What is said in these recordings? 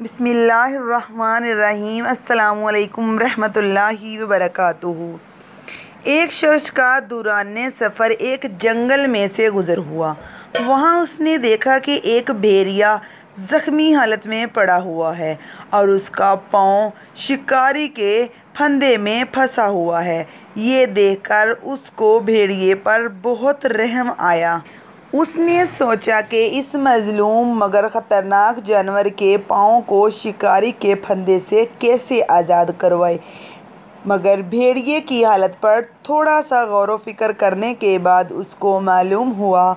بسم اللہ الرحمن الرحیم۔ السلام علیکم ورحمۃ اللہ وبرکاتہ۔ ایک شخص کا دوران سفر ایک جنگل میں سے گزر ہوا۔ وہاں اس نے دیکھا کہ ایک بھیڑیا زخمی حالت میں پڑا ہوا ہے اور اس کا پاؤں شکاری کے پھندے میں پھنسا ہوا ہے۔ یہ دیکھ کر اس کو بھیڑیے پر بہت رحم آیا۔ اس نے سوچا کہ اس مظلوم مگر خطرناک جانور کے پاؤں کو شکاری کے پھندے سے کیسے آزاد کروائے، مگر بھیڑیے کی حالت پر تھوڑا سا غور و فکر کرنے کے بعد اس کو معلوم ہوا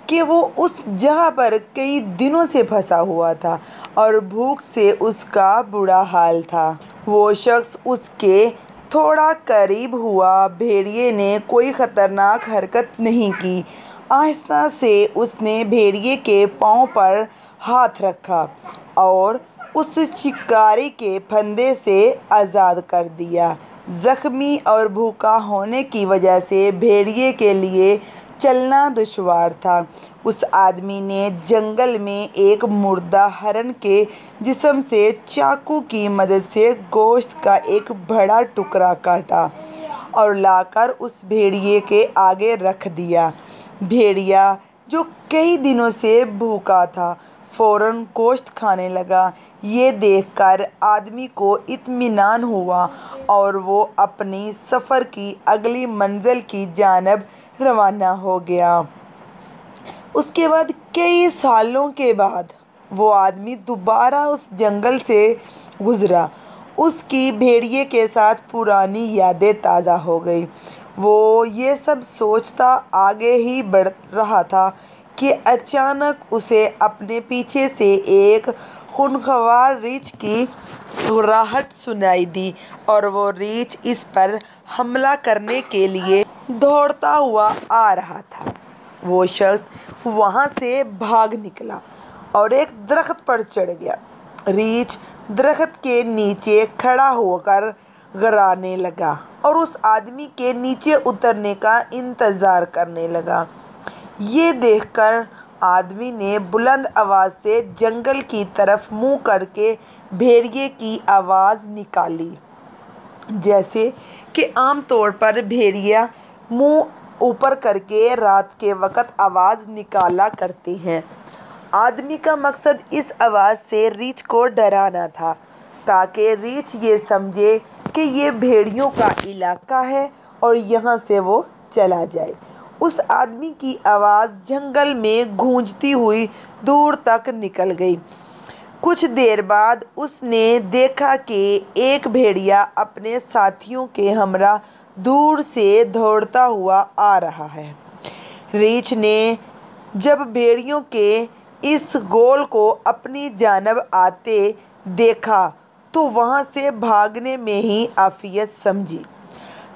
کہ وہ اس جگہ پر کئی دنوں سے پھنسا ہوا تھا اور بھوک سے اس کا برا حال تھا۔ وہ شخص اس کے تھوڑا قریب ہوا۔ بھیڑیے نے کوئی خطرناک حرکت نہیں کی۔ آہستہ سے اس نے بھیڑیے کے پاؤں پر ہاتھ رکھا اور اسے شکاری کے پھندے سے آزاد کر دیا۔ زخمی اور بھوکا ہونے کی وجہ سے بھیڑیے کے لیے چلنا دشوار تھا۔ اس آدمی نے جنگل میں ایک مردہ ہرن کے جسم سے چاقو کی مدد سے گوشت کا ایک بڑا ٹکڑا کاٹا اور لا کر اس بھیڑیے کے آگے رکھ دیا۔ بھیڑیا، جو کئی دنوں سے بھوکا تھا، فوراً گوشت کھانے لگا۔ یہ دیکھ کر آدمی کو اطمینان ہوا اور وہ اپنی سفر کی اگلی منزل کی جانب روانہ ہو گیا۔ اس کے بعد کئی سالوں کے بعد وہ آدمی دوبارہ اس جنگل سے گزرا۔ اس کی بھیڑیے کے ساتھ پرانی یادیں تازہ ہو گئیں۔ وہ یہ سب سوچتا آگے ہی بڑھ رہا تھا کہ اچانک اسے اپنے پیچھے سے ایک خونخوار ریچھ کی گھرگھراہٹ سنائی دی اور وہ ریچھ اس پر حملہ کرنے کے لیے دوڑتا ہوا آ رہا تھا۔ وہ شخص وہاں سے بھاگ نکلا اور ایک درخت پر چڑھ گیا۔ ریچھ درخت کے نیچے کھڑا ہو کر گھرنے لگا اور اس آدمی کے نیچے اترنے کا انتظار کرنے لگا۔ یہ دیکھ کر آدمی نے بلند آواز سے جنگل کی طرف منہ کر کے بھیڑیے کی آواز نکالی، جیسے کہ عام طور پر بھیڑیا منہ اوپر کر کے رات کے وقت آواز نکالا کرتے ہیں۔ آدمی کا مقصد اس آواز سے ریچھ کو ڈرانا تھا تاکہ ریچھ یہ سمجھے کہ یہ بھیڑیوں کا علاقہ ہے اور یہاں سے وہ چلا جائے۔ اس آدمی کی آواز جنگل میں گونجتی ہوئی دور تک نکل گئی۔ کچھ دیر بعد اس نے دیکھا کہ ایک بھیڑیا اپنے ساتھیوں کے ہمراہ دور سے دوڑتا ہوا آ رہا ہے۔ ریچھ نے جب بھیڑیوں کے اس گول کو اپنی جانب آتے دیکھا تو وہاں سے بھاگنے میں ہی عافیت سمجھی۔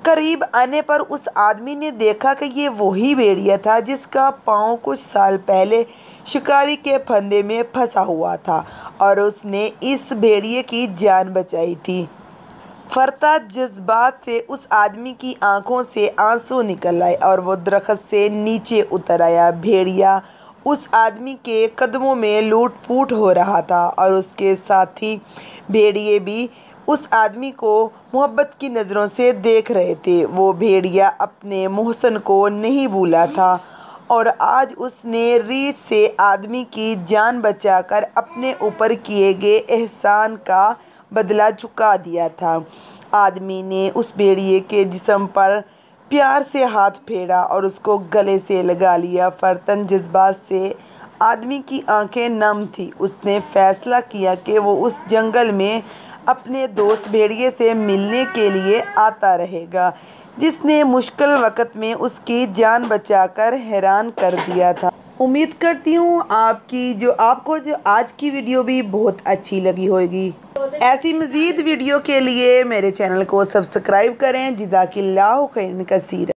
قریب آنے پر اس آدمی نے دیکھا کہ یہ وہی بھیڑیا تھا جس کا پاؤں کچھ سال پہلے شکاری کے پھندے میں پھنسا ہوا تھا اور اس نے اس بھیڑیے کی جان بچائی تھی۔ فرتا جذبات سے اس آدمی کی آنکھوں سے آنسو نکل آئے اور وہ درخت سے نیچے اتر آیا۔ بھیڑیا اس آدمی کے قدموں میں لوٹ پوٹ ہو رہا تھا اور اس کے ساتھی بھیڑیے بھی اس آدمی کو محبت کی نظروں سے دیکھ رہے تھے۔ وہ بھیڑیا اپنے محسن کو نہیں بھولا تھا اور آج اس نے ریچھ سے آدمی کی جان بچا کر اپنے اوپر کیے گئے احسان کا بدلہ چکا دیا تھا۔ آدمی نے اس بھیڑیے کے جسم پر پیار سے ہاتھ پھیرا اور اس کو گلے سے لگا لیا۔ فرتن جذبات سے آدمی کی آنکھیں نم تھیں۔ اس نے فیصلہ کیا کہ وہ اس جنگل میں اپنے دوست بھیڑیے سے ملنے کے لیے آتا رہے گا جس نے مشکل وقت میں اس کی جان بچا کر حیران کر دیا تھا۔ امید کرتی ہوں آپ کو آج کی ویڈیو بھی بہت اچھی لگی ہوگی۔ ایسی مزید ویڈیو کے لیے میرے چینل کو سبسکرائب کریں۔ جزاک اللہ خیرا کثیرا۔